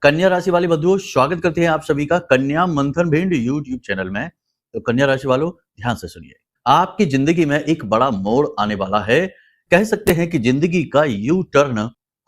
कन्या राशि वाले बंधुओं, स्वागत करते हैं आप सभी का कन्या मंथन भिंड यूट्यूब चैनल में। तो कन्या राशि वालों, ध्यान से सुनिए। आपकी जिंदगी में एक बड़ा मोड़ आने वाला है। कह सकते हैं कि जिंदगी का यू टर्न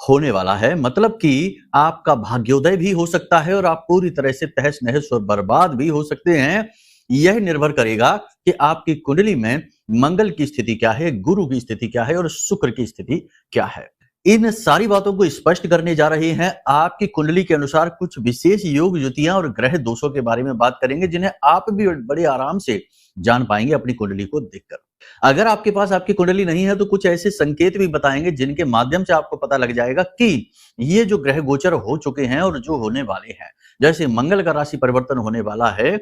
होने वाला है। मतलब कि आपका भाग्योदय भी हो सकता है और आप पूरी तरह से तहस नहस और बर्बाद भी हो सकते हैं। यह निर्भर करेगा कि आपकी कुंडली में मंगल की स्थिति क्या है, गुरु की स्थिति क्या है और शुक्र की स्थिति क्या है। इन सारी बातों को स्पष्ट करने जा रहे हैं। आपकी कुंडली के अनुसार कुछ विशेष योग युतियां और ग्रह दोषों के बारे में बात करेंगे, जिन्हें आप भी बड़े आराम से जान पाएंगे अपनी कुंडली को देखकर। अगर आपके पास आपकी कुंडली नहीं है तो कुछ ऐसे संकेत भी बताएंगे जिनके माध्यम से आपको पता लग जाएगा कि ये जो ग्रह गोचर हो चुके हैं और जो होने वाले हैं, जैसे मंगल का राशि परिवर्तन होने वाला है,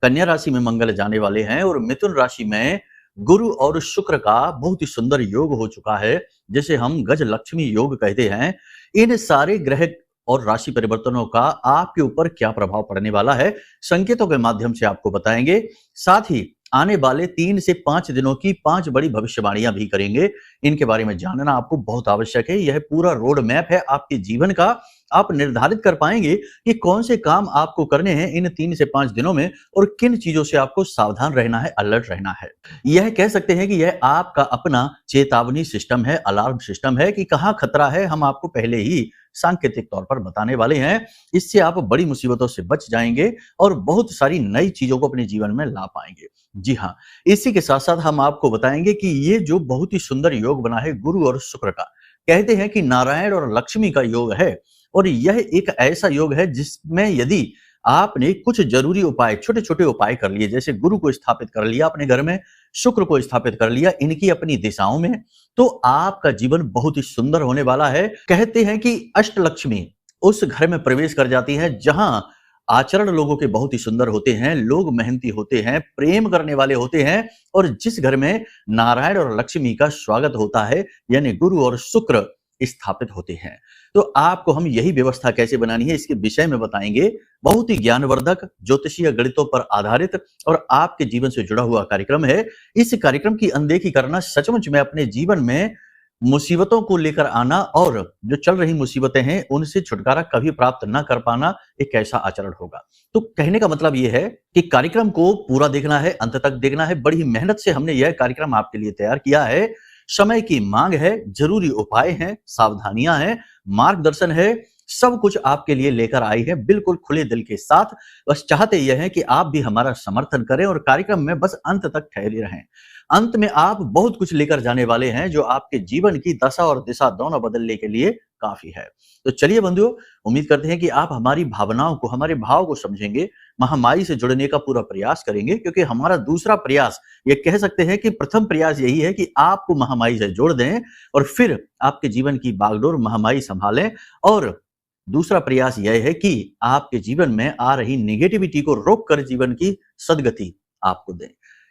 कन्या राशि में मंगल जाने वाले हैं और मिथुन राशि में गुरु और शुक्र का बहुत ही सुंदर योग हो चुका है, जिसे हम गज लक्ष्मी योग कहते हैं। इन सारे ग्रह और राशि परिवर्तनों का आपके ऊपर क्या प्रभाव पड़ने वाला है, संकेतों के माध्यम से आपको बताएंगे। साथ ही आने वाले 3 से 5 दिनों की 5 बड़ी भविष्यवाणियां भी करेंगे। इनके बारे में जानना आपको बहुत आवश्यक है। यह पूरा रोड मैप है आपके जीवन का। आप निर्धारित कर पाएंगे कि कौन से काम आपको करने हैं इन 3 से 5 दिनों में और किन चीजों से आपको सावधान रहना है, अलर्ट रहना है। यह कह सकते हैं कि यह आपका अपना चेतावनी सिस्टम है, अलार्म सिस्टम है कि कहां खतरा है, हम आपको पहले ही सांकेतिक तौर पर बताने वाले हैं। इससे आप बड़ी मुसीबतों से बच जाएंगे और बहुत सारी नई चीजों को अपने जीवन में ला पाएंगे। जी हाँ, इसी के साथ साथ हम आपको बताएंगे कि ये जो बहुत ही सुंदर योग बना है गुरु और शुक्र का, कहते हैं कि नारायण और लक्ष्मी का योग है और यह एक ऐसा योग है जिसमें यदि आपने कुछ जरूरी उपाय, छोटे छोटे उपाय कर लिए, जैसे गुरु को स्थापित कर लिया अपने घर में, शुक्र को स्थापित कर लिया इनकी अपनी दिशाओं में, तो आपका जीवन बहुत ही सुंदर होने वाला है। कहते हैं कि अष्टलक्ष्मी उस घर में प्रवेश कर जाती है जहां आचरण लोगों के बहुत ही सुंदर होते हैं, लोग मेहनती होते हैं, प्रेम करने वाले होते हैं और जिस घर में नारायण और लक्ष्मी का स्वागत होता है, यानी गुरु और शुक्र स्थापित होते हैं। तो आपको हम यही व्यवस्था कैसे बनानी है इसके विषय में बताएंगे। बहुत ही ज्ञानवर्धक, ज्योतिषीय गणितों पर आधारित और आपके जीवन से जुड़ा हुआ कार्यक्रम है। इस कार्यक्रम की अनदेखी करना सचमुच में अपने जीवन में मुसीबतों को लेकर आना और जो चल रही मुसीबतें हैं उनसे छुटकारा कभी प्राप्त न कर पाना एक ऐसा आचरण होगा। तो कहने का मतलब यह है कि कार्यक्रम को पूरा देखना है, अंत तक देखना है। बड़ी मेहनत से हमने यह कार्यक्रम आपके लिए तैयार किया है। समय की मांग है, जरूरी उपाय हैं, सावधानियां हैं, मार्गदर्शन है, सब कुछ आपके लिए लेकर आई है बिल्कुल खुले दिल के साथ। बस चाहते यह है कि आप भी हमारा समर्थन करें और कार्यक्रम में बस अंत तक ठहरे रहें। अंत में आप बहुत कुछ लेकर जाने वाले हैं जो आपके जीवन की दशा और दिशा दोनों बदलने के लिए काफी है। तो चलिए बंधुओं, उम्मीद करते हैं कि आप हमारी भावनाओं को, हमारे भाव को समझेंगे, महामाई से जुड़ने का पूरा प्रयास करेंगे, क्योंकि हमारा दूसरा प्रयास, ये कह सकते हैं कि प्रथम प्रयास यही है कि आपको महामाई से जोड़ दें और फिर आपके जीवन की बागडोर महामाई संभालें और दूसरा प्रयास यह है कि आपके जीवन में आ रही नेगेटिविटी को रोककर जीवन की सद्गति आपको दें।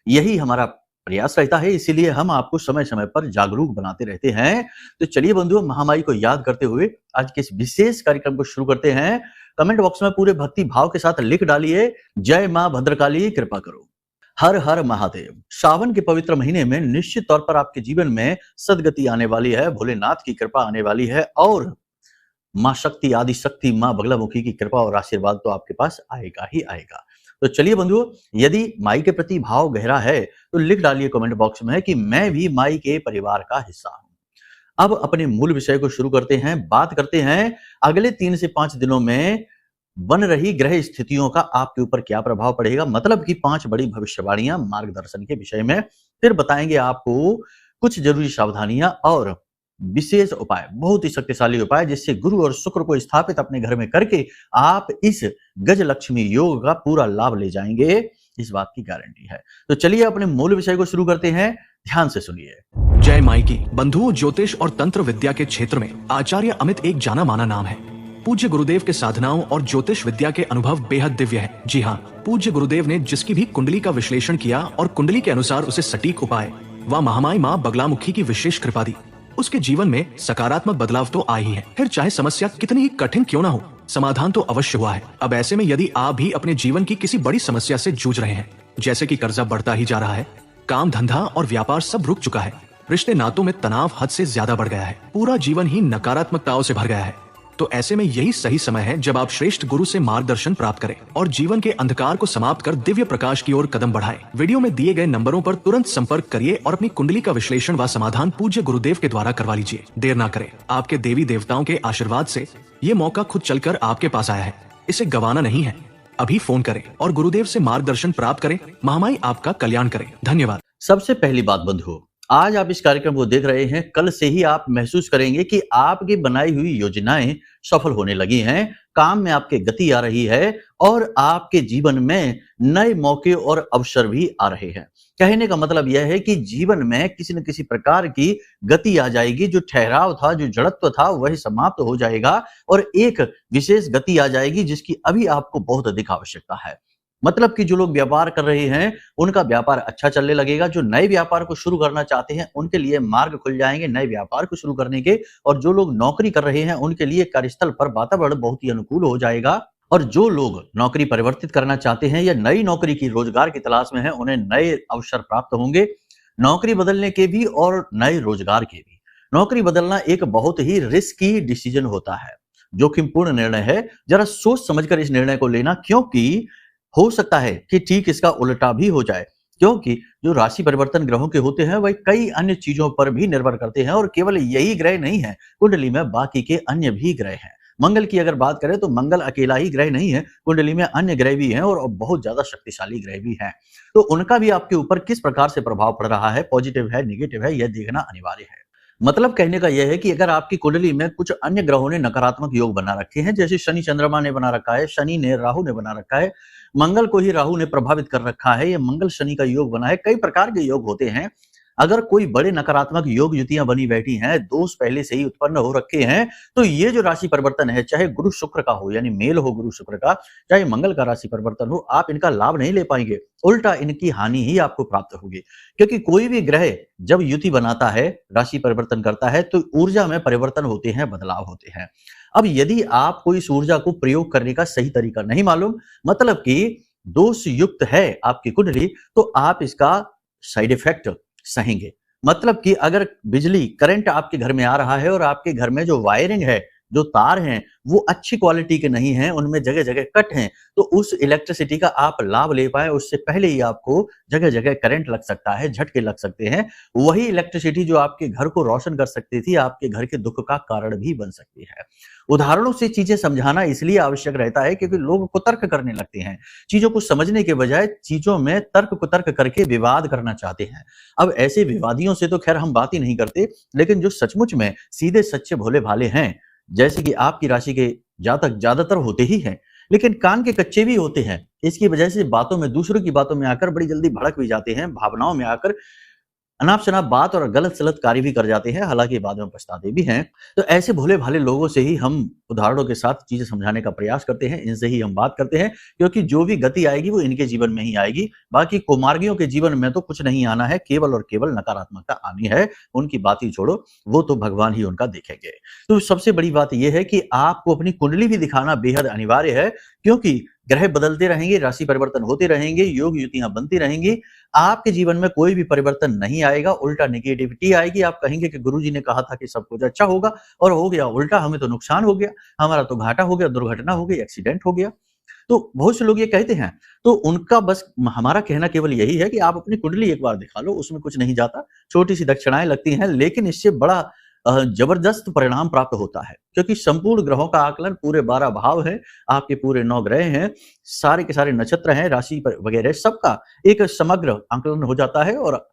यही हमारा प्रयास रहता है, इसीलिए हम आपको समय समय पर जागरूक बनाते रहते हैं। तो चलिए बंधुओं, महामाई को याद करते हुए आज के इस विशेष कार्यक्रम को शुरू करते हैं। कमेंट बॉक्स में पूरे भक्ति भाव के साथ लिख डालिए, जय मां भद्रकाली कृपा करो। हर हर महादेव। सावन के पवित्र महीने में निश्चित तौर पर आपके जीवन में सद्गति आने वाली है, भोलेनाथ की कृपा आने वाली है और मां शक्ति, आदि शक्ति, मां बगलामुखी की कृपा और आशीर्वाद तो आपके पास आएगा ही आएगा। तो चलिए बंधुओं, यदि माई के प्रति भाव गहरा है तो लिख डालिए कमेंट बॉक्स में कि मैं भी माई के परिवार का हिस्सा हूं। अब अपने मूल विषय को शुरू करते हैं। बात करते हैं अगले 3 से 5 दिनों में बन रही ग्रह स्थितियों का आपके ऊपर क्या प्रभाव पड़ेगा, मतलब कि 5 बड़ी भविष्यवाणियां मार्गदर्शन के विषय में। फिर बताएंगे आपको कुछ जरूरी सावधानियां और विशेष उपाय, बहुत ही शक्तिशाली उपाय, जिससे गुरु और शुक्र को स्थापित अपने घर में करके आप इस गज लक्ष्मी योग का पूरा लाभ ले जाएंगे, इस बात की गारंटी है। तो चलिए अपने मूल विषय को शुरू करते हैं, ध्यान से सुनिए। जय माई की। बंधुओं, ज्योतिष और तंत्र विद्या के क्षेत्र में आचार्य अमित एक जाना माना नाम है। पूज्य गुरुदेव के साधनाओं और ज्योतिष विद्या के अनुभव बेहद दिव्य है। जी हाँ, पूज्य गुरुदेव ने जिसकी भी कुंडली का विश्लेषण किया और कुंडली के अनुसार उसे सटीक उपाय व महामाई माँ बगलामुखी की विशेष कृपा दी, उसके जीवन में सकारात्मक बदलाव तो आ ही है। फिर चाहे समस्या कितनी ही कठिन क्यों ना हो, समाधान तो अवश्य हुआ है। अब ऐसे में यदि आप भी अपने जीवन की किसी बड़ी समस्या से जूझ रहे हैं, जैसे कि कर्जा बढ़ता ही जा रहा है, काम धंधा और व्यापार सब रुक चुका है, रिश्ते नातों में तनाव हद से ज्यादा बढ़ गया है, पूरा जीवन ही नकारात्मकताओं से भर गया है, तो ऐसे में यही सही समय है जब आप श्रेष्ठ गुरु से मार्गदर्शन प्राप्त करें और जीवन के अंधकार को समाप्त कर दिव्य प्रकाश की ओर कदम बढ़ाएं। वीडियो में दिए गए नंबरों पर तुरंत संपर्क करिए और अपनी कुंडली का विश्लेषण व समाधान पूज्य गुरुदेव के द्वारा करवा लीजिए। देर ना करें, आपके देवी देवताओं के आशीर्वाद से ये मौका खुद चलकर आपके पास आया है, इसे गंवाना नहीं है। अभी फोन करें और गुरुदेव से मार्गदर्शन प्राप्त करें। महामाई आपका कल्याण करें। धन्यवाद। सबसे पहली बात बंधुओं, आज आप इस कार्यक्रम को देख रहे हैं, कल से ही आप महसूस करेंगे कि आपकी बनाई हुई योजनाएं सफल होने लगी हैं, काम में आपके गति आ रही है और आपके जीवन में नए मौके और अवसर भी आ रहे हैं। कहने का मतलब यह है कि जीवन में किसी न किसी प्रकार की गति आ जाएगी, जो ठहराव था, जो जड़त्व था, वही समाप्त हो जाएगा और एक विशेष गति आ जाएगी जिसकी अभी आपको बहुत अधिक आवश्यकता है। मतलब कि जो लोग व्यापार कर रहे हैं उनका व्यापार अच्छा चलने लगेगा, जो नए व्यापार को शुरू करना चाहते हैं उनके लिए मार्ग खुल जाएंगे नए व्यापार को शुरू करने के, और जो लोग नौकरी कर रहे हैं उनके लिए कार्यस्थल पर वातावरण बहुत ही अनुकूल हो जाएगा, और जो लोग नौकरी परिवर्तित करना चाहते हैं या नई नौकरी की रोजगार की तलाश में हैं उन्हें नए अवसर प्राप्त होंगे, नौकरी बदलने के भी और नए रोजगार के भी। नौकरी बदलना एक बहुत ही रिस्की डिसीजन होता है, जोखिमपूर्ण निर्णय है। जरा सोच समझकर इस निर्णय को लेना, क्योंकि हो सकता है कि ठीक इसका उल्टा भी हो जाए, क्योंकि जो राशि परिवर्तन ग्रहों के होते हैं वह कई अन्य चीजों पर भी निर्भर करते हैं, और केवल यही ग्रह नहीं है कुंडली में, बाकी के अन्य भी ग्रह हैं। मंगल की अगर बात करें तो मंगल अकेला ही ग्रह नहीं है, कुंडली में अन्य ग्रह भी हैं और बहुत ज्यादा शक्तिशाली ग्रह भी हैं। तो उनका भी आपके ऊपर किस प्रकार से प्रभाव पड़ रहा है, पॉजिटिव है, नेगेटिव है, यह देखना अनिवार्य है। मतलब कहने का यह है कि अगर आपकी कुंडली में कुछ अन्य ग्रहों ने नकारात्मक योग बना रखे हैं, जैसे शनि चंद्रमा ने बना रखा है, शनि ने राहु ने बना रखा है, मंगल को ही राहु ने प्रभावित कर रखा है, यह मंगल शनि का योग बना है, कई प्रकार के योग होते हैं। अगर कोई बड़े नकारात्मक योग युतियां बनी बैठी हैं, दोष पहले से ही उत्पन्न हो रखे हैं, तो ये जो राशि परिवर्तन है, चाहे गुरु शुक्र का हो, यानी मेल हो गुरु शुक्र का, चाहे मंगल का राशि परिवर्तन हो, आप इनका लाभ नहीं ले पाएंगे, उल्टा इनकी हानि ही आपको प्राप्त होगी। क्योंकि कोई भी ग्रह जब युति बनाता है, राशि परिवर्तन करता है, तो ऊर्जा में परिवर्तन होते हैं, बदलाव होते हैं। अब यदि आपको इस ऊर्जा को प्रयोग करने का सही तरीका नहीं मालूम, मतलब कि दोष युक्त है आपकी कुंडली, तो आप इसका साइड इफेक्ट सहेंगे। मतलब कि अगर बिजली करंट आपके घर में आ रहा है और आपके घर में जो वायरिंग है, जो तार हैं, वो अच्छी क्वालिटी के नहीं हैं, उनमें जगह-जगह कट हैं, तो उस इलेक्ट्रिसिटी का आप लाभ ले पाएँ उससे पहले ही आपको जगह-जगह करंट लग सकता है, झटके लग सकते हैं। वही इलेक्ट्रिसिटी जो आपके घर को रोशन कर सकती थी, आपके घर के दुःख का कारण भी बन सकती है। उदाहरणों से चीजें समझाना इसलिए आवश्यक रहता है क्योंकि लोग कुतर्क करने लगते हैं, चीजों को समझने के बजाय चीजों में तर्क कुतर्क करके विवाद करना चाहते हैं। अब ऐसे विवादियों से तो खैर हम बात ही नहीं करते, लेकिन जो सचमुच में सीधे सच्चे भोले भाले हैं, जैसे कि आपकी राशि के जातक ज्यादातर होते ही हैं, लेकिन कान के कच्चे भी होते हैं। इसकी वजह से बातों में, दूसरों की बातों में आकर बड़ी जल्दी भड़क भी जाते हैं, भावनाओं में आकर अनाप शनाप बात और गलत सलत कार्य भी कर जाते हैं, हालांकि बाद में पछताते भी हैं। तो ऐसे भोले भाले लोगों से ही हम उदाहरणों के साथ चीजें समझाने का प्रयास करते हैं, इनसे ही हम बात करते हैं, क्योंकि जो भी गति आएगी वो इनके जीवन में ही आएगी। बाकी कुमार्गियों के जीवन में तो कुछ नहीं आना है, केवल और केवल नकारात्मकता आनी है। उनकी बात ही छोड़ो, वो तो भगवान ही उनका देखेंगे। तो सबसे बड़ी बात यह है कि आपको अपनी कुंडली भी दिखाना बेहद अनिवार्य है, क्योंकि ग्रह बदलते रहेंगे, राशि परिवर्तन होते रहेंगे, योग युतियां बनती रहेंगी, आपके जीवन में कोई भी परिवर्तन नहीं आएगा, उल्टा नेगेटिविटी आएगी। आप कहेंगे कि गुरुजी ने कहा था कि सब कुछ अच्छा होगा और हो गया उल्टा, हमें तो नुकसान हो गया, हमारा तो घाटा हो गया, दुर्घटना हो गई, एक्सीडेंट हो गया। तो बहुत से लोग ये कहते हैं, तो उनका बस हमारा कहना केवल यही है कि आप अपनी कुंडली एक बार दिखा लो, उसमें कुछ नहीं जाता, छोटी सी दक्षिणाएं लगती हैं, लेकिन इससे बड़ा जबरदस्त परिणाम प्राप्त होता है, क्योंकि संपूर्ण ग्रहों का आकलन पूरे 12 भाव है, आपके पूरे 9 ग्रह हैं, सारे के सारे नक्षत्र हैं, राशि वगैरह सबका एक समग्र आकलन हो जाता है, और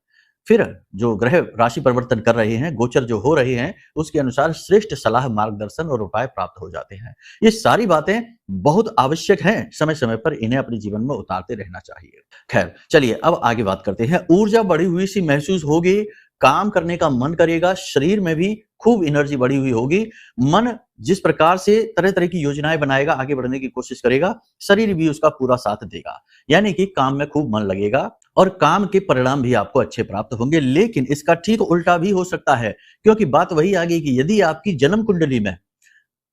फिर जो ग्रह राशि परिवर्तन कर रहे हैं, गोचर जो हो रहे हैं, उसके अनुसार श्रेष्ठ सलाह, मार्गदर्शन और उपाय प्राप्त हो जाते हैं। ये सारी बातें बहुत आवश्यक हैं, समय समय पर इन्हें अपने जीवन में उतारते रहना चाहिए। खैर चलिए अब आगे बात करते हैं। ऊर्जा बढ़ी हुई सी महसूस होगी, काम करने का मन करेगा, शरीर में भी खूब एनर्जी बढ़ी हुई होगी, मन जिस प्रकार से तरह तरह की योजनाएं बनाएगा, आगे बढ़ने की कोशिश करेगा, शरीर भी उसका पूरा साथ देगा, यानी कि काम में खूब मन लगेगा और काम के परिणाम भी आपको अच्छे प्राप्त होंगे। लेकिन इसका ठीक उल्टा भी हो सकता है, क्योंकि बात वही आ गई कि यदि आपकी जन्म कुंडली में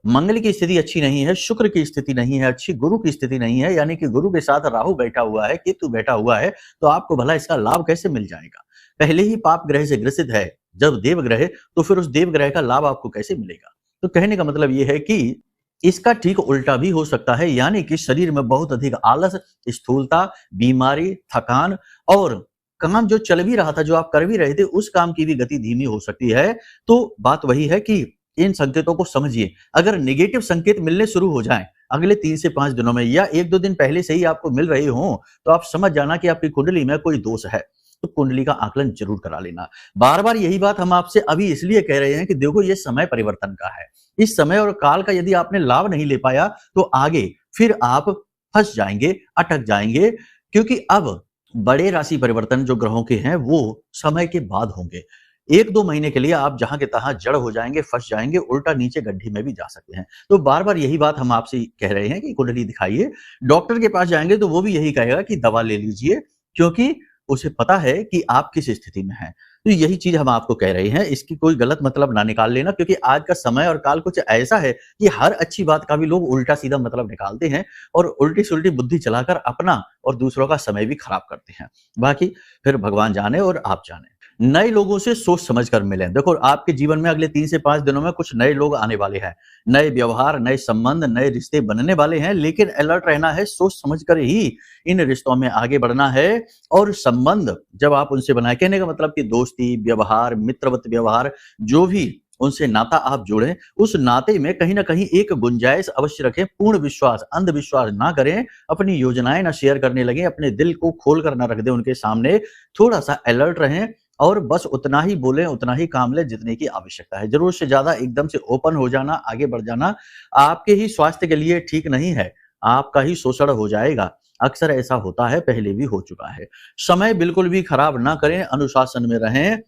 मंगल की स्थिति अच्छी नहीं है, शुक्र की स्थिति नहीं है, अच्छी गुरु की स्थिति नहीं है, यानी कि गुरु के साथ राहु बैठा हुआ है, केतु बैठा हुआ है, तो आपको भला इसका लाभ कैसे मिल जाएगा? पहले ही पाप ग्रह से ग्रसित है जब देव ग्रह, तो फिर उस देव ग्रह का लाभ आपको कैसे मिलेगा? तो कहने का मतलब ये है कि इसका ठीक उल्टा भी हो सकता है, यानी कि शरीर में बहुत अधिक आलस, स्थूलता, बीमारी, थकान और काम जो चल भी रहा था, जो आप कर भी रहे थे, उस काम की भी गति धीमी हो सकती है। तो बात वही है कि इन संकेतों को समझिए। अगर नेगेटिव संकेत मिलने शुरू हो जाएं अगले 3 से 5 दिनों में या 1-2 दिन पहले से ही आपको मिल रहे हों, तो आप समझ जाना कि आपकी कुंडली में कोई दोष है। तो कुंडली का आकलन जरूर करा लेना। बार-बार यही बात हम आपसे अभी इसलिए कह रहे हैं कि देखो ये समय परिवर्तन का है। इस समय और काल का यदि आपने लाभ नहीं ले पाया तो आगे फिर आप फंस जाएंगे, अटक जाएंगे, क्योंकि अब बड़े राशि परिवर्तन जो ग्रहों के हैं वो समय के बाद होंगे। 1-2 महीने के लिए आप जहां के तहां जड़ हो जाएंगे, फंस जाएंगे, उल्टा नीचे गड्ढे में भी जा सकते हैं। तो बार-बार यही बात हम आपसे कह रहे हैं कि कुंडली दिखाइए। डॉक्टर के पास जाएंगे तो वो भी यही कहेगा कि दवा ले लीजिए, क्योंकि उसे पता है कि आप किस स्थिति में हैं। तो यही चीज हम आपको कह रहे हैं, इसकी कोई गलत मतलब ना निकाल लेना, क्योंकि आज का समय और काल कुछ ऐसा है कि हर अच्छी बात का भी लोग उल्टा सीधा मतलब निकालते हैं और उल्टी सुल्टी बुद्धि चलाकर अपना और दूसरों का समय भी खराब करते हैं। बाकी फिर भगवान जाने और आप जाने। नए लोगों से सोच समझ कर मिलें। देखो आपके जीवन में अगले 3 से 5 दिनों में कुछ नए लोग आने वाले हैं। नए व्यवहार, नए संबंध, नए रिश्ते बनने वाले हैं, लेकिन अलर्ट रहना है, सोच समझ कर ही इन रिश्तों में आगे बढ़ना है। और संबंध जब आप उनसे बनाए, कहने का मतलब कि दोस्ती, व्यवहार, मित्रवत व्यवहार, जो भी उनसे नाता आप जोड़ें, उस नाते में कहीं ना कहीं एक गुंजाइश अवश्य रखें। पूर्ण विश्वास, अंधविश्वास ना करें, अपनी योजनाएं ना शेयर करने लगे, अपने दिल को खोल कर ना रख दें उनके सामने। थोड़ा सा अलर्ट रहें और बस उतना ही बोलें, उतना ही काम लें जितने की आवश्यकता है। जरूरत से ज्यादा एकदम से ओपन हो जाना, आगे बढ़ जाना आपके ही स्वास्थ्य के लिए ठीक नहीं है, आपका ही शोषण हो जाएगा। अक्सर ऐसा होता है, पहले भी हो चुका है। समय बिल्कुल भी खराब ना करें, अनुशासन में रहें।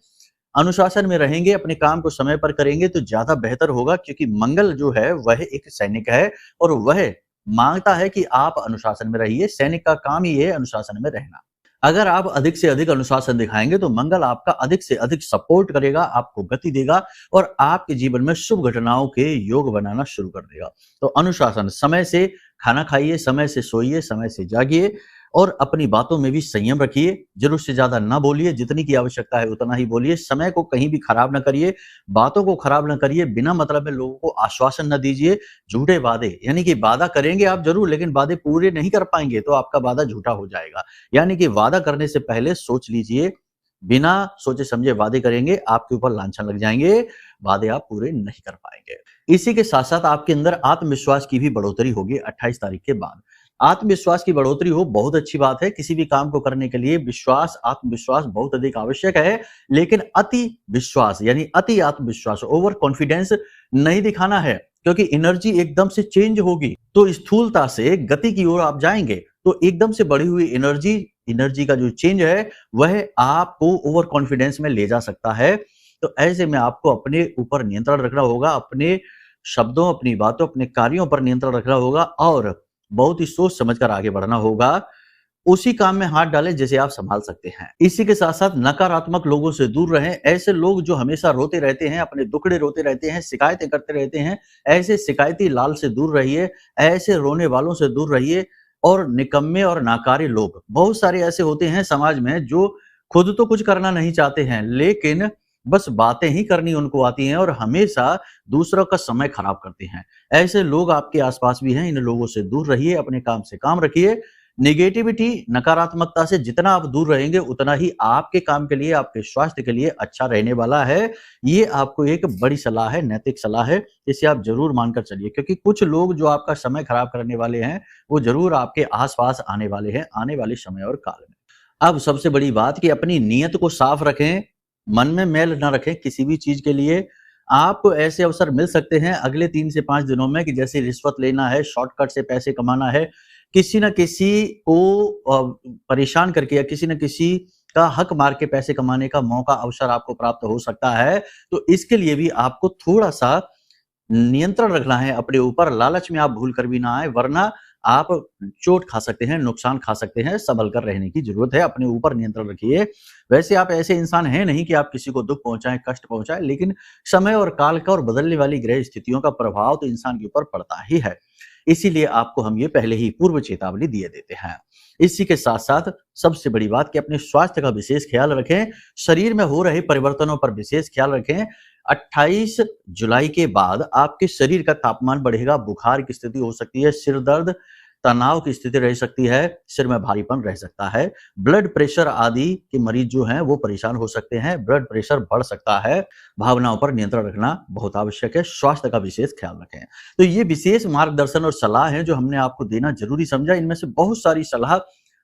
अनुशासन में रहेंगे, अपने काम को समय पर करेंगे तो ज्यादा बेहतर होगा, क्योंकि मंगल जो है वह एक सैनिक है और वह मांगता है कि आप अनुशासन में रहिए। सैनिक का काम ही है अनुशासन में रहना। अगर आप अधिक से अधिक अनुशासन दिखाएंगे तो मंगल आपका अधिक से अधिक सपोर्ट करेगा, आपको गति देगा और आपके जीवन में शुभ घटनाओं के योग बनाना शुरू कर देगा। तो अनुशासन, समय से खाना खाइए, समय से सोइए, समय से जागिए और अपनी बातों में भी संयम रखिए। जरूरत से ज्यादा ना बोलिए, जितनी की आवश्यकता है उतना ही बोलिए। समय को कहीं भी खराब ना करिए, बातों को खराब ना करिए, बिना मतलब में लोगों को आश्वासन न दीजिए। झूठे वादे, यानी कि वादा करेंगे आप जरूर, लेकिन वादे पूरे नहीं कर पाएंगे तो आपका वादा झूठा हो जाएगा। यानी कि वादा करने से पहले सोच लीजिए, बिना सोचे समझे वादे करेंगे, आपके ऊपर लांछन लग जाएंगे, वादे आप पूरे नहीं कर पाएंगे। इसी के साथ साथ आपके अंदर आत्मविश्वास की भी बढ़ोतरी होगी 28 तारीख के बाद। आत्मविश्वास की बढ़ोतरी हो बहुत अच्छी बात है। किसी भी काम को करने के लिए विश्वास, आत्मविश्वास बहुत अधिक आवश्यक है, लेकिन अति विश्वास यानी अति आत्मविश्वास, ओवर कॉन्फिडेंस नहीं दिखाना है, क्योंकि एनर्जी एकदम से चेंज होगी। तो स्थूलता से गति की ओर आप जाएंगे तो एकदम से बढ़ी हुई एनर्जी का जो चेंज है वह आपको ओवर कॉन्फिडेंस में ले जा सकता है। तो ऐसे में आपको अपने ऊपर नियंत्रण रखना होगा, अपने शब्दों, अपनी बातों, अपने कार्यों पर नियंत्रण रखना होगा और बहुत ही सोच समझकर आगे बढ़ना होगा। उसी काम में हाथ डालें जैसे आप संभाल सकते हैं। इसी के साथ साथ नकारात्मक लोगों से दूर रहें। ऐसे लोग जो हमेशा रोते रहते हैं, अपने दुखड़े रोते रहते हैं, शिकायतें करते रहते हैं, ऐसे शिकायती लाल से दूर रहिए, ऐसे रोने वालों से दूर रहिए। और निकम्मे और नाकारे लोग बहुत सारे ऐसे होते हैं समाज में जो खुद तो कुछ करना नहीं चाहते हैं, लेकिन बस बातें ही करनी उनको आती हैं और हमेशा दूसरों का समय खराब करते हैं। ऐसे लोग आपके आसपास भी हैं, इन लोगों से दूर रहिए, अपने काम से काम रखिए। नेगेटिविटी, नकारात्मकता से जितना आप दूर रहेंगे उतना ही आपके काम के लिए, आपके स्वास्थ्य के लिए अच्छा रहने वाला है। ये आपको एक बड़ी सलाह है, नैतिक सलाह है, इसे आप जरूर मानकर चलिए, क्योंकि कुछ लोग जो आपका समय खराब करने वाले हैं वो जरूर आपके आसपास आने वाले हैं आने वाले समय और काल में। अब सबसे बड़ी बात कि अपनी नीयत को साफ रखें, मन में मैल ना रखें किसी भी चीज के लिए। आपको ऐसे अवसर मिल सकते हैं अगले 3 से 5 दिनों में कि जैसे रिश्वत लेना है, शॉर्टकट से पैसे कमाना है, किसी न किसी को परेशान करके या किसी न किसी का हक मार के पैसे कमाने का मौका, अवसर आपको प्राप्त हो सकता है। तो इसके लिए भी आपको थोड़ा सा नियंत्रण रखना है अपने ऊपर। लालच में आप भूल कर भी ना आए, वरना आप चोट खा सकते हैं, नुकसान खा सकते हैं। संभल कर रहने की जरूरत है, अपने ऊपर नियंत्रण रखिए। वैसे आप ऐसे इंसान हैं नहीं कि आप किसी को दुख पहुंचाएं, कष्ट पहुंचाएं, लेकिन समय और काल का और बदलने वाली ग्रह स्थितियों का प्रभाव तो इंसान के ऊपर पड़ता ही है। इसीलिए आपको हम ये पहले ही पूर्व चेतावनी दिए देते हैं। इसी के साथ साथ सबसे बड़ी बात कि अपने स्वास्थ्य का विशेष ख्याल रखें, शरीर में हो रहे परिवर्तनों पर विशेष ख्याल रखें। 28 जुलाई के बाद आपके शरीर का तापमान बढ़ेगा, बुखार की स्थिति हो सकती है, सिर दर्द, तनाव की स्थिति रह सकती है, सिर में भारीपन रह सकता है, ब्लड प्रेशर आदि के मरीज जो हैं वो परेशान हो सकते हैं, ब्लड प्रेशर बढ़ सकता है। भावनाओं पर नियंत्रण रखना बहुत आवश्यक है, स्वास्थ्य का विशेष ख्याल रखें। तो ये विशेष मार्गदर्शन और सलाह है जो हमने आपको देना जरूरी समझा। इनमें से बहुत सारी सलाह,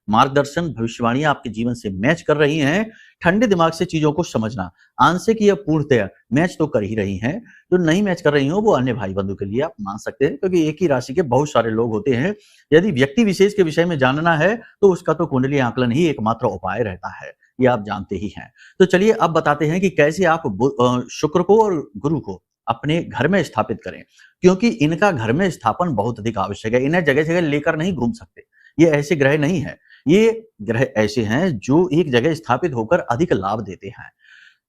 मार्गदर्शन, भविष्यवाणियां आपके जीवन से मैच कर रही हैं। ठंडे दिमाग से चीजों को समझना, आंशिक या पूर्णतया मैच तो कर ही रही हैं। जो नहीं मैच कर रही हो वो अन्य भाई बंधु के लिए आप मान सकते हैं, क्योंकि एक ही राशि के बहुत सारे लोग होते हैं। यदि व्यक्ति विशेष के विषय में जानना है तो उसका तो कुंडली आकलन ही एकमात्र उपाय रहता है, ये आप जानते ही हैं। तो चलिए अब बताते हैं कि कैसे आप शुक्र को और गुरु को अपने घर में स्थापित करें, क्योंकि इनका घर में स्थापन बहुत अधिक आवश्यक है। इन्हें जगह जगह लेकर नहीं घूम सकते, ये ऐसे ग्रह नहीं है। ये ग्रह ऐसे हैं जो एक जगह स्थापित होकर अधिक लाभ देते हैं।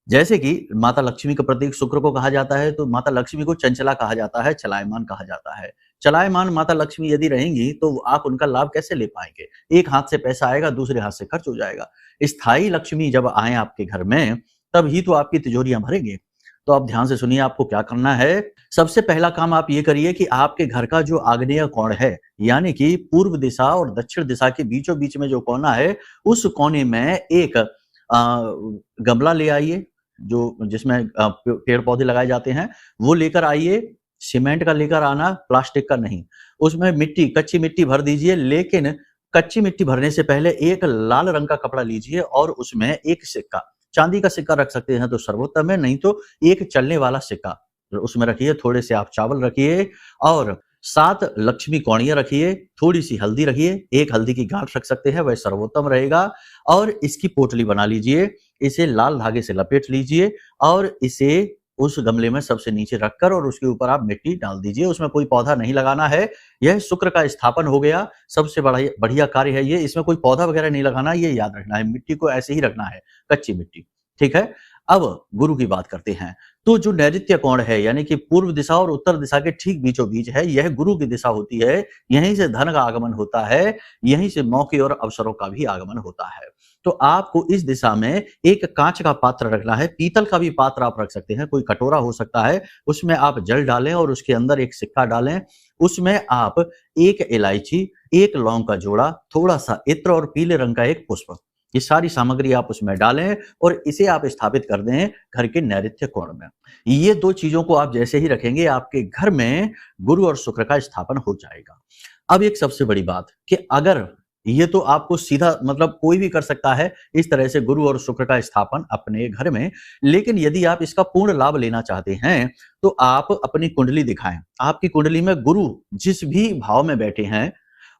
जैसे कि माता लक्ष्मी का प्रतीक शुक्र को कहा जाता है, तो माता लक्ष्मी को चंचला कहा जाता है, चलायमान कहा जाता है। चलायमान माता लक्ष्मी यदि रहेंगी तो आप उनका लाभ कैसे ले पाएंगे? एक हाथ से पैसा आएगा, दूसरे हाथ से खर्च हो जाएगा। स्थायी लक्ष्मी जब आए आपके घर में तब ही तो आपकी तिजोरियां भरेंगे। तो आप ध्यान से सुनिए, आपको क्या करना है। सबसे पहला काम आप ये करिए कि आपके घर का जो आग्नेय कोण है, यानी कि पूर्व दिशा और दक्षिण दिशा के बीचों बीच में जो कोना है, उस कोने में एक गमला ले आइए, जो जिसमें पेड़ पौधे लगाए जाते हैं, वो लेकर आइए। सीमेंट का लेकर आना, प्लास्टिक का नहीं। उसमें मिट्टी, कच्ची मिट्टी भर दीजिए, लेकिन कच्ची मिट्टी भरने से पहले एक लाल रंग का कपड़ा लीजिए और उसमें एक सिक्का, चांदी का सिक्का रख सकते हैं तो सर्वोत्तम है, नहीं तो एक चलने वाला सिक्का उसमें रखिए। थोड़े से आप चावल रखिए और 7 लक्ष्मी कौड़ियां रखिए, थोड़ी सी हल्दी रखिए, एक हल्दी की गांठ रख सकते हैं, वह सर्वोत्तम रहेगा। और इसकी पोटली बना लीजिए, इसे लाल धागे से लपेट लीजिए और इसे उस गमले में सबसे नीचे रखकर और उसके ऊपर आप मिट्टी डाल दीजिए। उसमें कोई पौधा नहीं लगाना है। यह शुक्र का स्थापन हो गया, सबसे बढ़िया कार्य है ये। इसमें कोई पौधा वगैरह नहीं लगाना, ये याद रखना है। मिट्टी को ऐसे ही रखना है, कच्ची मिट्टी, ठीक है। अब गुरु की बात करते हैं। तो जो नैऋत्य कोण है, यानी कि पूर्व दिशा और उत्तर दिशा के ठीक बीचों बीच है, यह गुरु की दिशा होती है। यहीं से धन का आगमन होता है, यहीं से मौके और अवसरों का भी आगमन होता है। तो आपको इस दिशा में एक कांच का पात्र रखना है, पीतल का भी पात्र आप रख सकते हैं, कोई कटोरा हो सकता है। उसमें आप जल डालें और उसके अंदर एक सिक्का डालें। उसमें आप एक इलायची, एक लौंग का जोड़ा, थोड़ा सा इत्र और पीले रंग का एक पुष्प, ये सारी सामग्री आप उसमें डालें और इसे आप स्थापित कर दें घर के नैऋत्य कोण में। ये 2 चीजों को आप जैसे ही रखेंगे, आपके घर में गुरु और शुक्र का स्थापन हो जाएगा। अब एक सबसे बड़ी बात कि अगर ये तो आपको सीधा मतलब कोई भी कर सकता है इस तरह से गुरु और शुक्र का स्थापन अपने घर में, लेकिन यदि आप इसका पूर्ण लाभ लेना चाहते हैं तो आप अपनी कुंडली दिखाएं। आपकी कुंडली में गुरु जिस भी भाव में बैठे हैं,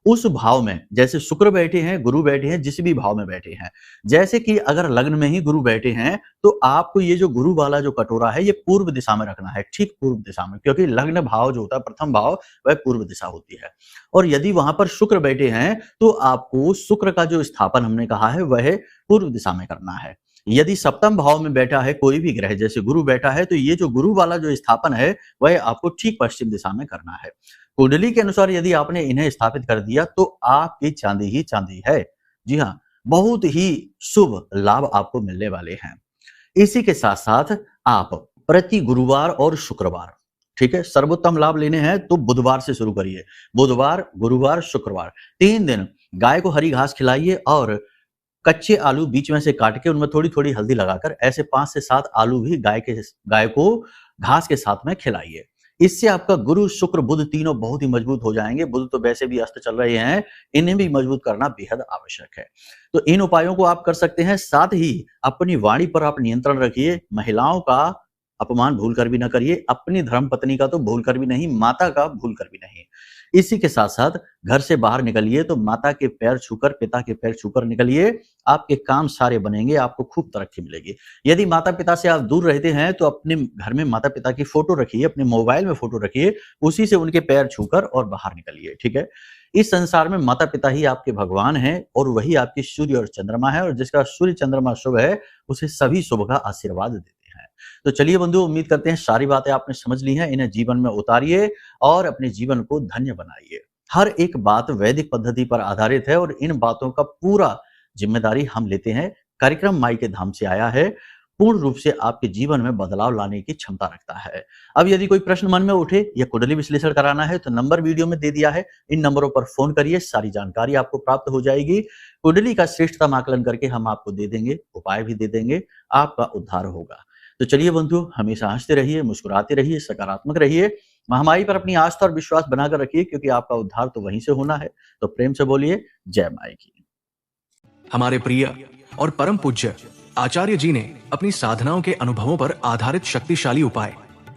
उस भाव में, जैसे शुक्र बैठे हैं, गुरु बैठे हैं, जिस भी भाव में बैठे हैं, जैसे कि अगर लग्न में ही गुरु बैठे हैं तो आपको ये जो गुरु वाला जो कटोरा है ये पूर्व दिशा में रखना है, ठीक पूर्व दिशा में, क्योंकि लग्न भाव जो होता है, प्रथम भाव, वह पूर्व दिशा होती है। और यदि वहां पर शुक्र बैठे हैं तो आपको शुक्र का जो स्थापन हमने कहा है वह पूर्व दिशा में करना है। यदि सप्तम भाव में बैठा है कोई भी ग्रह, जैसे गुरु बैठा है, तो ये जो गुरु वाला जो स्थापन है वह आपको ठीक पश्चिम दिशा में करना है। कुंडली के अनुसार यदि आपने इन्हें स्थापित कर दिया तो आपकी चांदी ही चांदी है। जी हाँ, बहुत ही शुभ लाभ आपको मिलने वाले हैं। इसी के साथ साथ आप प्रति गुरुवार और शुक्रवार, ठीक है, सर्वोत्तम लाभ लेने हैं तो बुधवार से शुरू करिए। बुधवार, गुरुवार, शुक्रवार 3 दिन गाय को हरी घास खिलाइए और कच्चे आलू बीच में से काट के उनमें थोड़ी थोड़ी हल्दी लगाकर ऐसे 5 से 7 आलू भी गाय को घास के साथ में खिलाइए। इससे आपका गुरु, शुक्र, बुध तीनों बहुत ही मजबूत हो जाएंगे। बुध तो वैसे भी अस्त चल रहे हैं, इन्हें भी मजबूत करना बेहद आवश्यक है। तो इन उपायों को आप कर सकते हैं। साथ ही अपनी वाणी पर आप नियंत्रण रखिए। महिलाओं का अपमान भूल कर भी ना करिए, अपनी धर्म पत्नी का तो भूल कर भी नहीं, माता का भूल कर भी नहीं। इसी के साथ साथ घर से बाहर निकलिए तो माता के पैर छूकर, पिता के पैर छूकर निकलिए। आपके काम सारे बनेंगे, आपको खूब तरक्की मिलेगी। यदि माता पिता से आप दूर रहते हैं तो अपने घर में माता पिता की फोटो रखिए, अपने मोबाइल में फोटो रखिए, उसी से उनके पैर छूकर और बाहर निकलिए, ठीक है। इस संसार में माता पिता ही आपके भगवान हैं और वही आपके सूर्य और चंद्रमा है, और जिसका सूर्य चंद्रमा शुभ है उसे सभी शुभ का आशीर्वाद देते हैं। तो चलिए बंधु, उम्मीद करते हैं सारी बातें आपने समझ ली हैं। इन्हें जीवन में उतारिए और अपने जीवन को धन्य बनाइए। हर एक बात वैदिक पद्धति पर आधारित है और इन बातों का पूरा जिम्मेदारी हम लेते हैं। कार्यक्रम माई के धाम से आया है, पूर्ण रूप से आपके जीवन में बदलाव लाने की क्षमता रखता है। अब यदि कोई प्रश्न मन में उठे या कुंडली विश्लेषण कराना है तो नंबर वीडियो में दे दिया है, इन नंबरों पर फोन करिए, सारी जानकारी आपको प्राप्त हो जाएगी। कुंडली का श्रेष्ठतम आकलन करके हम आपको दे देंगे, उपाय भी दे देंगे, आपका उद्धार होगा। तो चलिए बंधु, हमेशा हंसते रहिए, मुस्कुराते रहिए, सकारात्मक रहिए, महामाई पर अपनी आस्था और विश्वास बनाकर रखिए, क्योंकि आपका उद्धार तो वहीं से होना है। तो प्रेम से बोलिए जय माई की। हमारे प्रिय और परम पूज्य आचार्य जी ने अपनी साधनाओं के अनुभवों पर आधारित शक्तिशाली उपाय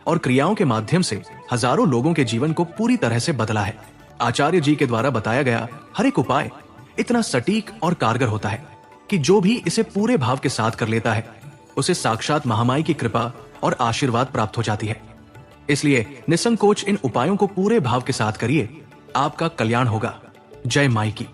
और क्रियाओं के माध्यम से हजारों लोगों के जीवन को पूरी तरह से बदला है। आचार्य जी के द्वारा बताया गया हर एक उपाय इतना सटीक और कारगर होता है कि जो भी इसे पूरे भाव के साथ कर लेता है उसे साक्षात महामाई की कृपा और आशीर्वाद प्राप्त हो जाती है। इसलिए निसंकोच इन उपायों को पूरे भाव के साथ करिए, आपका कल्याण होगा। जय माई की।